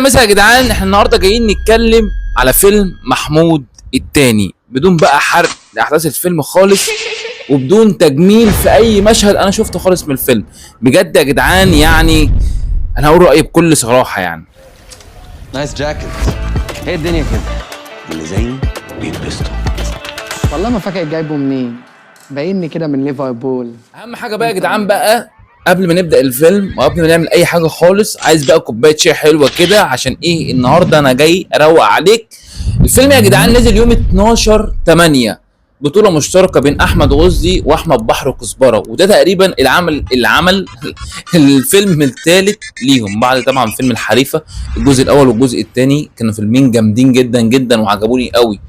مسا يا جدعان، احنا النهارده جايين نتكلم على فيلم محمود التاني بدون بقى حرق لاحداث الفيلم خالص، وبدون تجميل في اي مشهد انا شفته خالص من الفيلم. بجد يا جدعان يعني انا هقول رايي بكل صراحه يعني. نايس جاكيت. ايه الدنيا كده؟ اللي زيي بيتبسطوا. والله ما فاكر جايبه منين، باينني كده من ليفربول. اهم حاجه بقى يا جدعان بقى قبل ما نبدا الفيلم وقبل ما نعمل اي حاجه خالص، عايز بقى كوبايه شاي حلوه كده، عشان ايه النهارده انا جاي اروق عليك. الفيلم يا جدعان نزل يوم 12/8، بطوله مشتركه بين احمد غزي واحمد بحر كزبره، وده تقريبا العمل الفيلم الثالث ليهم بعد طبعا فيلم الحريفه. الجزء الاول والجزء الثاني كانوا فيلمين جامدين جدا جدا وعجبوني قوي،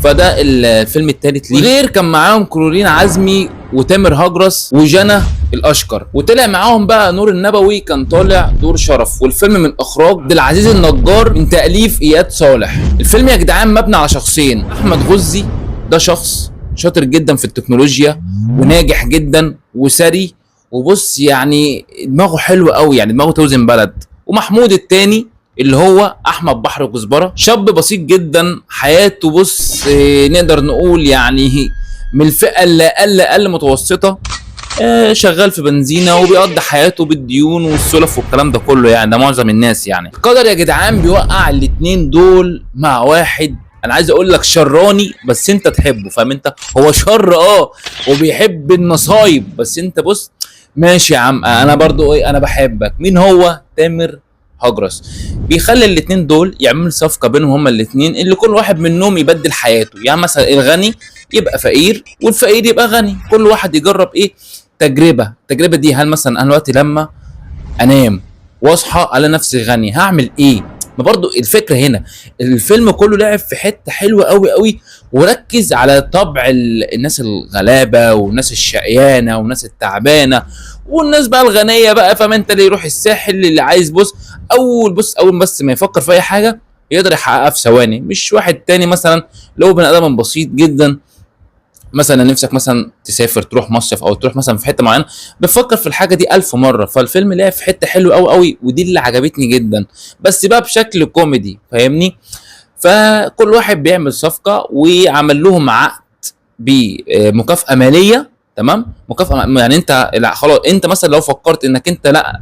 فده الفيلم الثالث ليه. غير كان معاهم كلورين عزمي وتامر هجرس وجنى الاشكر، وطلع معاهم بقى نور النبوي كان طالع دور شرف. والفيلم من اخراج عبد العزيز النجار من تاليف اياد صالح. الفيلم يا جدعان مبني على شخصين. احمد غزي ده شخص شاطر جدا في التكنولوجيا وناجح جدا وسري، وبص يعني دماغه حلو قوي، يعني دماغه توزن بلد. ومحمود التاني اللي هو احمد بحر كزبره، شاب بسيط جدا، حياته بص نقدر نقول يعني من الفئه اللي اقل متوسطه، شغال في بنزينه وبيقضي حياته بالديون والسلف والكلام ده كله، يعني ده معظم الناس. يعني القدر يا جدعان بيوقع الاتنين دول مع واحد انا عايز اقول لك شراني بس انت تحبه، فاهم انت؟ هو شر وبيحب النصايب، بس انت بص ماشي يا عم انا برضو انا بحبك. مين هو؟ تامر هجرس. بيخلي الاتنين دول يعملوا صفقه بينهم هما الاتنين، اللي كل واحد منهم يبدل حياته. يعني مثلا الغني يبقى فقير والفقير يبقى غني، كل واحد يجرب ايه التجربه دي. هل مثلا انا دلوقتي لما انام واصحى على نفسي غني هعمل ايه؟ ما برضو الفكره هنا الفيلم كله لعب في حته حلوه قوي قوي، وركز على طبع الناس الغلابه والناس الشقيانه والناس التعبانه والناس بقى الغنيه بقى، فاهم انت؟ اللي يروح الساحل اللي عايز اول بس ما يفكر في اي حاجه يقدر يحققها في ثواني، مش واحد تاني مثلا لو بني ادم بسيط جدا مثلا نفسك مثلا تسافر تروح مصيف او تروح مثلا في حته معينه بتفكر في الحاجه دي 1000 مره. فالفيلم لعب في حته حلوه قوي قوي، ودي اللي عجبتني جدا، بس بقى بشكل كوميدي، فاهمني؟ فكل واحد بيعمل صفقه وعمل لهم عقد بمكافاه ماليه، تمام؟ مكافاه يعني انت لا خلاص، انت مثلا لو فكرت انك انت لا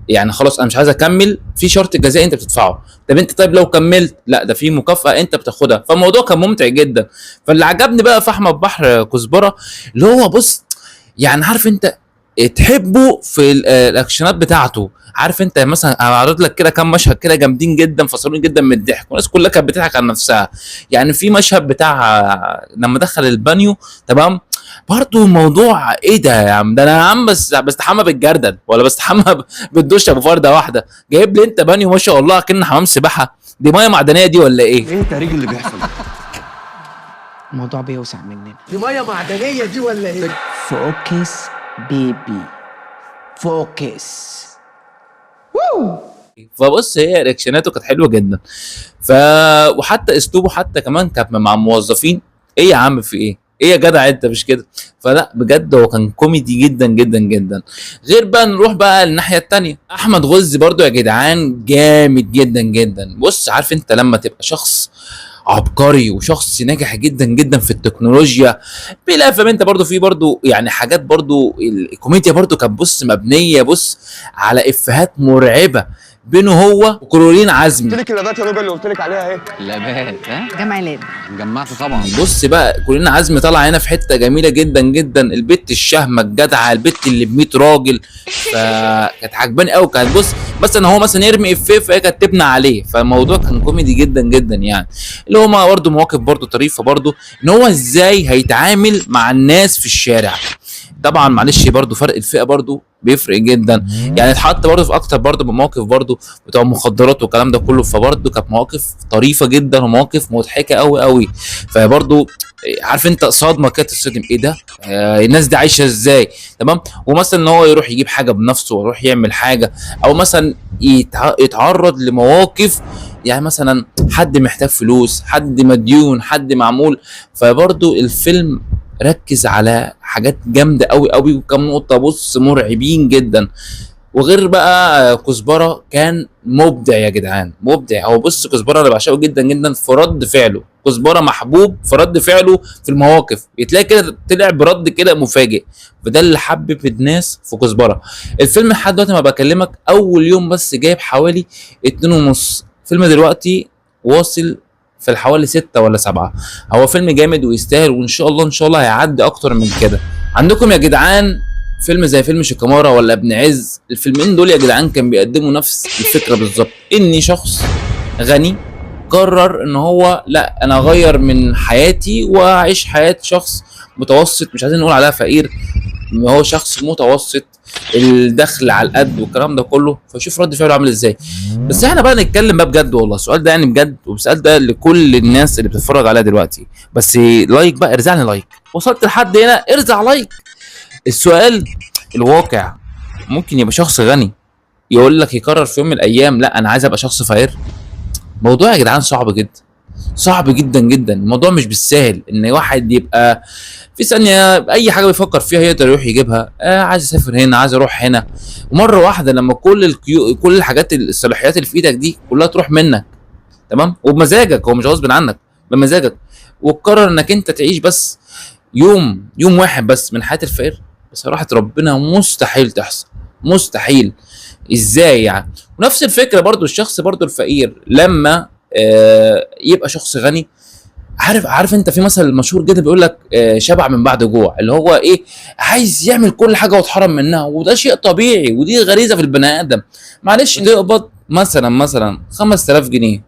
يعني خلاص انا مش عايز اكمل، في شرط جزائي انت بتدفعه. طب انت طيب لو كملت لا ده في مكافاه انت بتاخدها. فالموضوع كان ممتع جدا. فاللي عجبني بقى في احمد بحر كزبره اللي هو بص يعني عارف انت تحبه في الاكشنات بتاعته. عارف انت مثلا هعرض لك كده كام مشهد كده جامدين جدا فصلوني جدا من الضحك، والناس كلها كانت بتضحك على نفسها. يعني في مشهد بتاع لما دخل البانيو، تمام؟ برضه الموضوع ايه ده يا عم؟ ده انا يا عم بس بستحمى بالجردل ولا بستحمى بالدش ابو فرده واحده، جايب لي انت بانيو ما شاء الله كأن حمام سباحه؟ دي ميه معدنيه دي ولا ايه؟ ايه التهريج اللي بيحصل ده؟ الموضوع بيوسع مننا. دي ميه معدنيه دي ولا ايه؟ فوكس بيبي، فوكس. فبص هي رياكشناته كانت حلوه جدا. وحتى اسلوبه حتى كمان كان مع الموظفين، ايه يا عم في ايه يا جدع انت مش كده؟ فلا بجد هو كان كوميدي جدا جدا جدا. غير بقى نروح بقى الناحيه التانية، احمد غزي برضو يا جدعان جامد جدا جدا. بص عارف انت لما تبقى شخص عبقري وشخص ناجح جدا جدا في التكنولوجيا، بلا فاهم انت؟ برضو في برضو يعني حاجات برضو الكوميديا برضو كانت بص مبنيه على افيهات مرعبه بينه هو وكلورين عزمي. قلت لك اللابات يا نوبل اللي قلت لك عليها اهي. لابات ها؟ جمع لاب. جمعت طبعا. بص بقى كلنا عزمي طالع هنا في حته جميله جدا جدا، البت الشهمه الجدعه، البت اللي ب 100 راجل، فكانت عجباني قوي. كانت بص مثلا هو مثلا يرمي افيه فهي كانت تبنى عليه، فالموضوع كان كوميدي جدا جدا. يعني اللي هو برضه مواقف برضه طريفه برضه ان هو ازاي هيتعامل مع الناس في الشارع. طبعا معلش برضه فرق الفئه برضه بيفرق جدا، يعني اتحط برضه في اكتر برضه بمواقف برضه بتوع المخدرات والكلام ده كله، فبرضه كانت مواقف طريفه جدا ومواقف مضحكه قوي قوي. فبرضه عارف انت صدمه كده تصدم ايه ده؟ الناس دي عايشه ازاي؟ تمام؟ ومثلا ان هو يروح يجيب حاجه بنفسه ويروح يعمل حاجه، او مثلا يتعرض لمواقف يعني مثلا حد محتاج فلوس، حد مديون، حد معمول. فبرضه الفيلم ركز على حاجات جامده قوي قوي وكم نقطه بص مرعبين جدا. وغير بقى كزبره كان مبدع يا جدعان، مبدع. هو بص كزبره انا بعشقه جدا جدا في رد فعله، كزبره محبوب في رد فعله في المواقف، بتلاقي كده طلع برد كده مفاجئ، فده اللي حبب الناس في كزبره. الفيلم لحد دلوقتي ما بكلمك اول يوم بس جايب حوالي 2.5، فيلم دلوقتي واصل في الحوالي 6 ولا 7. هو فيلم جامد ويستاهل، وان شاء الله ان شاء الله هيعدي اكتر من كده. عندكم يا جدعان فيلم زي فيلم شيكامارا ولا ابن عز، الفيلمين دول يا جدعان كان بيقدموا نفس الفكره بالظبط، اني شخص غني قرر ان هو لا انا اغير من حياتي واعيش حياه شخص متوسط، مش عايزين نقول عليها فقير، هو شخص متوسط الدخل على القد والكلام ده كله، فشوف رد فعله عامل ازاي. بس احنا بقى نتكلم بقى بجد، والله السؤال ده يعني بجد، والسؤال ده لكل الناس اللي بتتفرج عليها دلوقتي، بس لايك بقى، ارزعني لايك، وصلت لحد هنا ارزع لايك. السؤال الواقع، ممكن يبقى شخص غني يقول لك يقرر في يوم من الايام لا انا عايز ابقى شخص فقير؟ موضوع يا جدعان صعب جدا، صعب جدا جدا. الموضوع مش بالسهل ان واحد يبقى في ثانيه اي حاجه بيفكر فيها يقدر يروح يجيبها. عايز اسافر هنا، عايز اروح هنا، ومره واحده لما كل الحاجات الصلاحيات اللي في ايدك دي كلها تروح منك، تمام، وبمزاجك، هو مش غصب عنك، بمزاجك، وتقرر انك انت تعيش بس يوم واحد بس من حياه الفقير، بصراحه ربنا مستحيل تحصل، مستحيل. ازاي يعني؟ ونفس الفكره برضو الشخص برضو الفقير لما يبقى شخص غني، عارف انت في مثل مشهور جدا بيقول لك شبع من بعد جوع، اللي هو ايه، عايز يعمل كل حاجه واتحرم منها، وده شيء طبيعي ودي غريزه في البني ادم. معلش تقبض مثلا 5000 جنيه،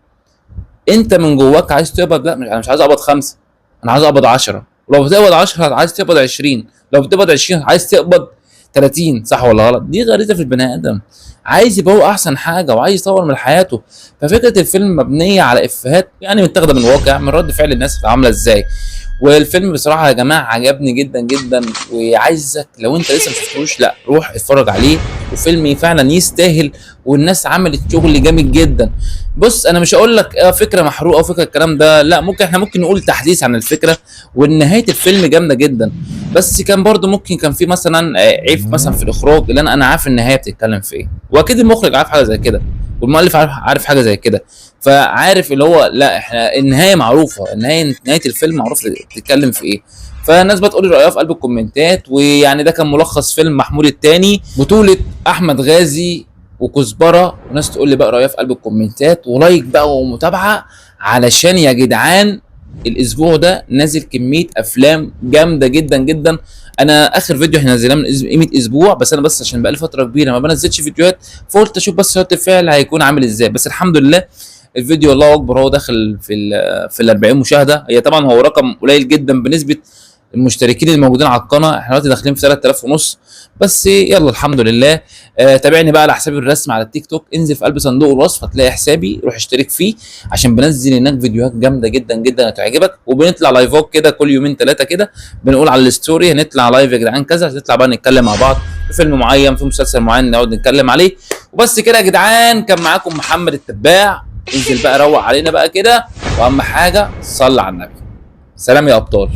انت من جواك عايز تقبض، لا انا مش عايز اقبض 5، انا عايز اقبض 10، ولو بتقبض 10 عايز تقبض 20، لو بتقبض 20 عايز تقبض 30، صح ولا غلط؟ دي غريزه في البني ادم، عايز يبقى هو احسن حاجه وعايز يطور من حياته. ففكره الفيلم مبنيه على افيهات يعني متاخده من الواقع، من رد فعل الناس عامله ازاي. والفيلم بصراحه يا جماعه عجبني جدا جدا، وعايزك لو انت لسه ما شفتوش لا روح اتفرج عليه، وفيلم فعلا يستاهل، والناس عملت شغل جامد جدا. بص انا مش هقول لك فكره محروقه وفكره الكلام ده، لا احنا ممكن نقول تحديث عن الفكره، ونهايه الفيلم جامده جدا، بس كان برضو ممكن كان في مثلا عيب مثلا في الاخراج، لان انا عارف النهايه بتتكلم في ايه، واكيد المخرج عارف حاجه زي كده، والمؤلف عارف حاجه زي كده، فعارف اللي هو لا احنا النهايه معروفه، نهايه الفيلم معروف بتتكلم في ايه. فالناس بتقول رايها في قلب الكومنتات. ويعني ده كان ملخص فيلم محمود الثاني بطوله احمد غازي وكزبره، وناس تقول لي بقى رايها في قلب الكومنتات، ولايك بقى ومتابعه، علشان يا جدعان الاسبوع ده نازل كميه افلام جامده جدا جدا. انا اخر فيديو احنا نزلناه من قيمه اسبوع، بس انا بس عشان بقالي فتره كبيره ما بنزلش فيديوهات، فقلت اشوف بس رد الفعل هيكون عامل ازاي. بس الحمد لله الفيديو الله اكبر هو داخل في ال 40 مشاهده، هي طبعا هو رقم قليل جدا بالنسبه المشتركين الموجودين على القناه، احنا دلوقتي داخلين في 3000 ونص، بس يلا الحمد لله. تابعني بقى على حسابي الرسمي على التيك توك، انزل في قلب صندوق الوصف هتلاقي حسابي، روح اشترك فيه عشان بنزل هناك فيديوهات جامده جدا جدا هتعجبك، وبنطلع لايفات كده كل يومين 3 كده، بنقول على الستوري هنطلع لايف يا جدعان كذا، هنطلع بقى نتكلم مع بعض في فيلم معين، في مسلسل معين نقعد نتكلم عليه. وبس كده يا جدعان، كان معاكم محمد التباع، انزل بقى روق علينا بقى كده، واهم حاجه صلي على النبي. سلام يا ابطال.